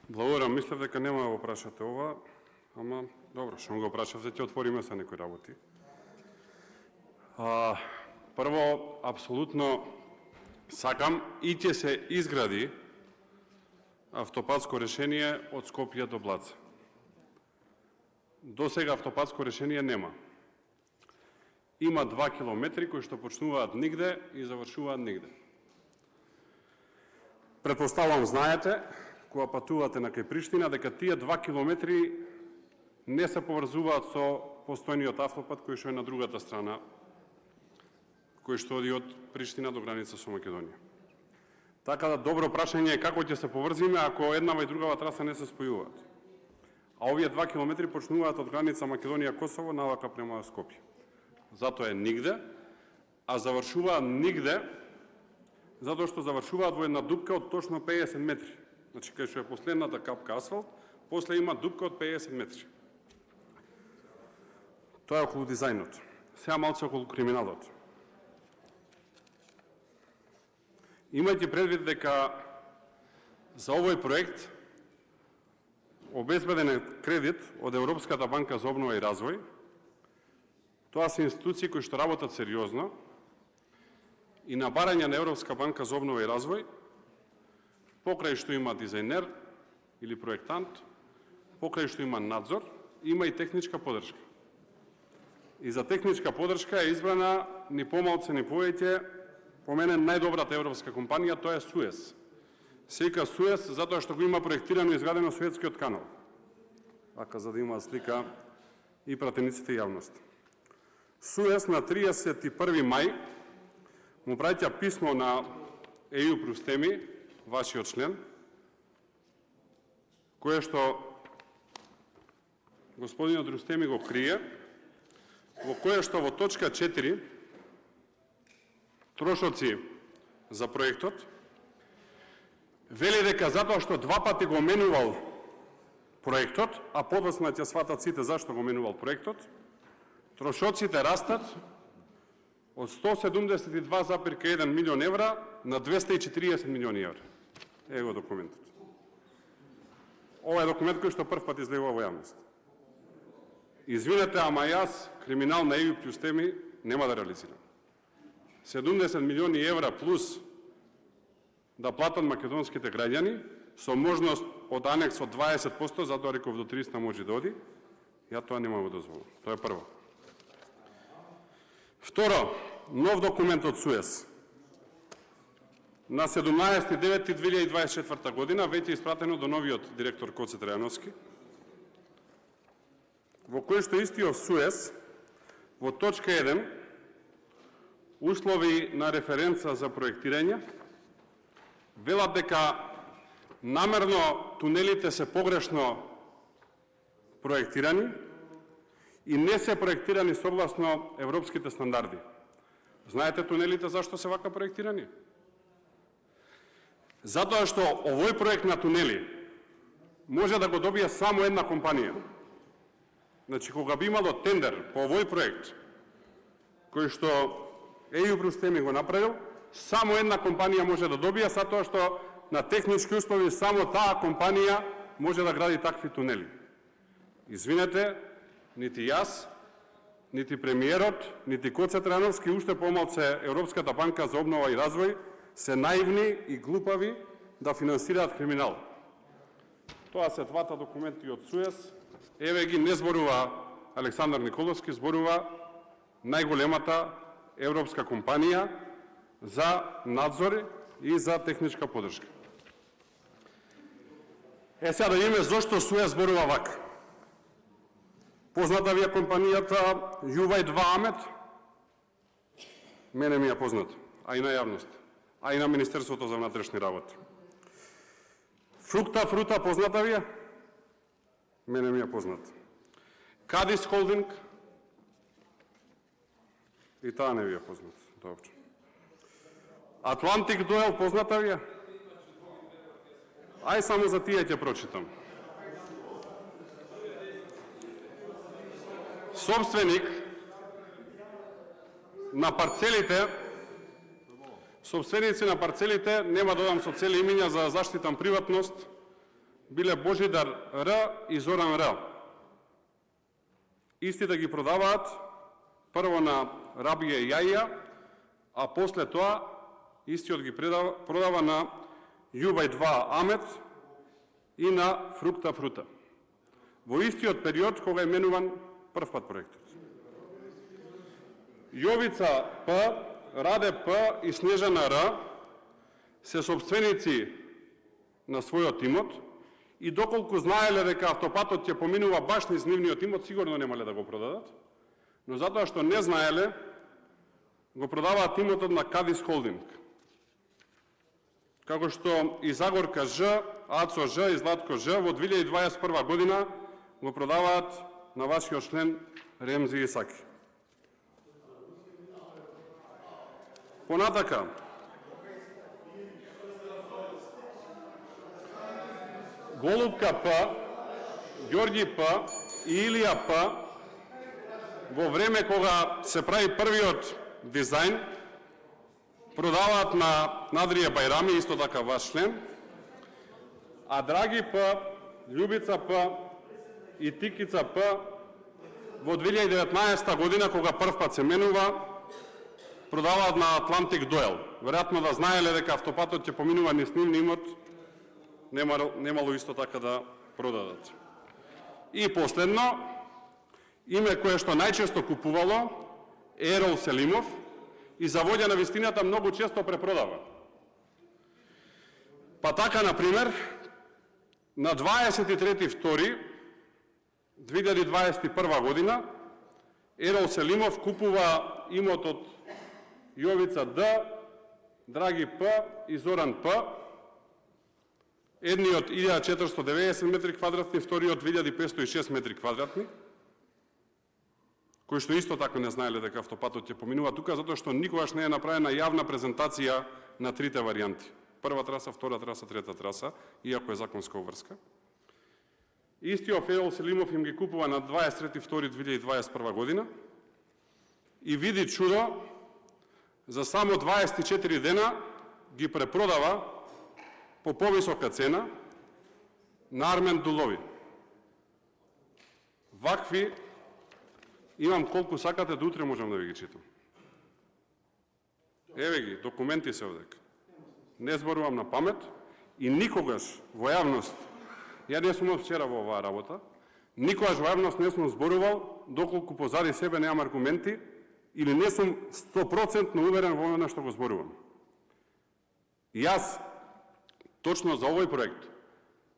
Благодарам, мислев дека нема да го прашате ова, ама добро, што го прашавте, ќе отвориме се некои работи. Прво, апсолутно сакам и ќе се изгради автопатско решение од Скопје до Блаца. До сега автопатско решение нема. Има 2 километри кои што почнуваат нигде и завршуваат нигде. Претпоставувам знаете, кога патувате на кај Приштина, дека тие 2 километри не се поврзуваат со постојниот автопат кој што е на другата страна, кој што оди од Приштина до граница со Македонија. Така да добро прашање е како ќе се поврзиме ако еднава и другава траса не се спојуваат. А овие 2 километри почнуваат од граница Македонија-Косово навака према Скопје. Затоа е нигде, а завршуваат нигде, затоа што завршуваат во една дупка од точно 50 метри. Значи, кај што е последната капка асфалт, после има дупка од 50 метри. Тоа е околу дизајнот. Сега малце околу криминалот. Имајќи предвид дека за овој проект обезбеден е кредит од Европската банка за обнова и развој. Тоа се институции кои што работат сериозно и на барање на Европска банка за обнова и развој, покрај што има дизајнер или проектант, покрај што има надзор, има и техничка подршка. И за техничка подршка е избрана ни помалце ни повеќе, по мене најдобрата европска компанија, тоа е Суез. Се вика Суез затоа што го има проектирано и изградено Суетскиот канал. Така за да има слика и пратениците и јавност. Суез на 31 мај му праќа писмо на Ејуп Рустеми, вашиот член, кое што господинот Рустеми го крие, во кое што во точка 4 трошоци за проектот вели дека затоа што два пати го менувал проектот, а подоцна ќе сватат сите зашто го менувал проектот, трошоците растат од 172,1 милион евра на 240 милиони евра. Ево документот. Ова е документ кој што прв пат излегува во јавност. Извинете, ама јас криминал на Ејуп Рустеми нема да реализирам. 70 милиони евра плюс да платат македонските граѓани со можност од анекс од 20%, затоа реков до 300 може да оди, ја тоа нема да дозволам. Тоа е прво. Второ, нов документ од Суез. На 17.9.2024 година веќе испратено до новиот директор Коце Трајановски, во кој што истиот Суез во точка 1 услови на референца за проектирање велат дека намерно тунелите се погрешно проектирани и не се проектирани согласно европските стандарди. Знаете тунелите зашто се вака проектирани? Затоа што овој проект на тунели може да го добие само една компанија. Значи, кога би имало тендер по овој проект, кој што Ејуп Рустеми го направил, само една компанија може да добие, затоа што на технички услови само таа компанија може да гради такви тунели. Извинете, нити јас, нити премиерот, нити Коце Трајановски, уште помалце Европската банка за обнова и развој, се наивни и глупави да финансираат криминал. Тоа се двата документи од Суез. Еве ги, не зборува Александар Николовски, зборува најголемата европска компанија за надзор и за техничка подршка. Сега да видиме зошто Суез зборува вака. Позната ви е компанијата Јувај 2 Амет? Мене ми е позната, а и на јавност, а и на Министерството за внатрешни работи. Фрута позната ви е? Мене ми е позната. Кадис Холдинг? И таа не ви е позната. Добро. Атлантик Дуел позната ви е? Ај само за тие ќе прочитам. Собственик на парцелите, собственици на парцелите, нема да додам со цели имиња за заштитам приватност, биле Божидар Р. и Зоран Р. Истите ги продаваат прво на Рабија Јаја, а после тоа истиот ги продава на Јубај 2 Амет и на Фрукта Фрута. Во истиот период кога е менуван прв пат проектот. Јовица П, Раде П и Снежана Р се собственици на својот имот и доколку знаеле дека автопатот ќе поминува баш низ нивниот имот, сигурно немале да го продадат, но затоа што не знаеле, го продаваат имотот на Кадис Холдинг. Како што и Загорка Ж, Ацо Ж и Златко Ж во 2021 година го продаваат на вашиот член Ремзи Исаки. Понатака, Голубка П, Ѓорѓи П и Илија П во време кога се прави првиот дизајн продаваат на Надрија Бајрами, исто така ваш член, а Драги П, Љубица П и Тикица П во 2019 година, кога прв пат се менува, продаваат на Атлантик Доел. Веројатно да знаеле дека автопатот ќе поминува низ нивни имот, немало исто така да продадат. И последно, име кое што најчесто купувало, Ерол Селимов, и за воѓа на вистината многу често препродава. Па така, например, на 23.2.2021 година Ерол Селимов купува имотот Јовица Д, Драги П и Зоран П, едниот 1490 метри квадратни, вториот 2506 метри квадратни, кои што исто така не знаеле дека автопатот ќе поминува тука, затоа што никогаш не е направена јавна презентација на трите варијанти. Прва траса, втора траса, трета траса, иако е законска обврска. Истиот Ерол Селимов им ги купува на 23.2.2021 година и види чудо, за само 24 дена ги препродава по повисока цена на Армен Дулови. Вакви имам колку сакате, до утре можам да ви ги читам. Еве ги, документи се овдека. Не зборувам на памет и никогаш во јавност, ја не сум од вчера во оваа работа, никогаш во јавност не сум зборувал доколку позади себе немам аргументи или не сум 100% уверен во оно што го зборувам. Јас точно за овој проект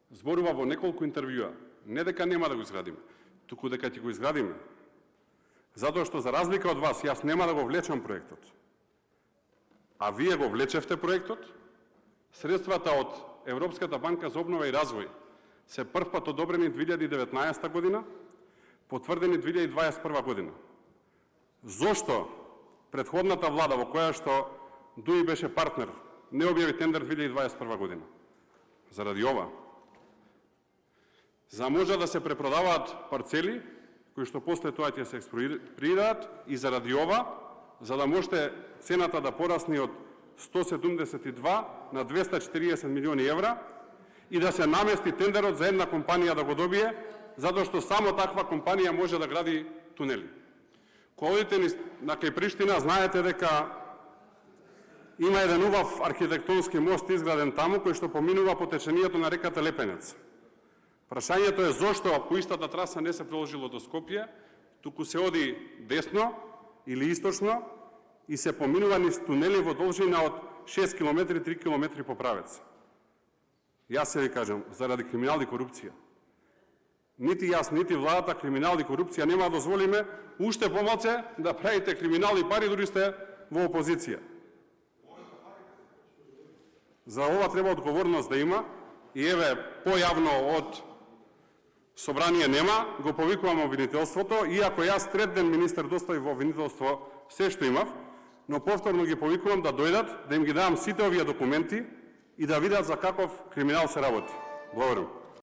зборува во неколку интервјуа, не дека нема да го изградиме, туку дека ќе го изградиме. Затоа што за разлика од вас, јас нема да го влечам проектот. А вие го влечевте проектот. Средствата од Европската банка за обнова и развој се првпат одобрени 2019 година, потврдени 2021 година. Зошто претходната влада, во која што ДУИ беше партнер, не објави тендер 2021 година? Заради ова. За може да се препродаваат парцели, кои што после тоа ќе се експроприираат, и заради ова, за да можете цената да порасне од 172 на 240 милиони евра и да се намести тендерот за една компанија да го добие, затоа што само таква компанија може да гради тунели. Кога одите на кај Приштина, знаете дека има еден убав архитектонски мост изграден таму, кој што поминува по течението на реката Лепенец. Прашањето е зошто по истата траса не се продолжило до Скопје, туку се оди десно или источно и се поминува низ тунели во должина од 6 км, 3 км по правец. Јас се ви кажам, заради криминал и корупција. Нити јас, нити владата криминал и корупција нема да дозволиме, уште помалце да правите криминал и пари, дури сте во опозиција. За ова треба одговорност да има и еве појавно од собрание нема, го повикувам обвинителството, иако јас трет ден министер достави во обвинителство се што имав, но повторно ги повикувам да дојдат, да им ги давам сите овие документи и да видат за каков криминал се работи. Благодарам.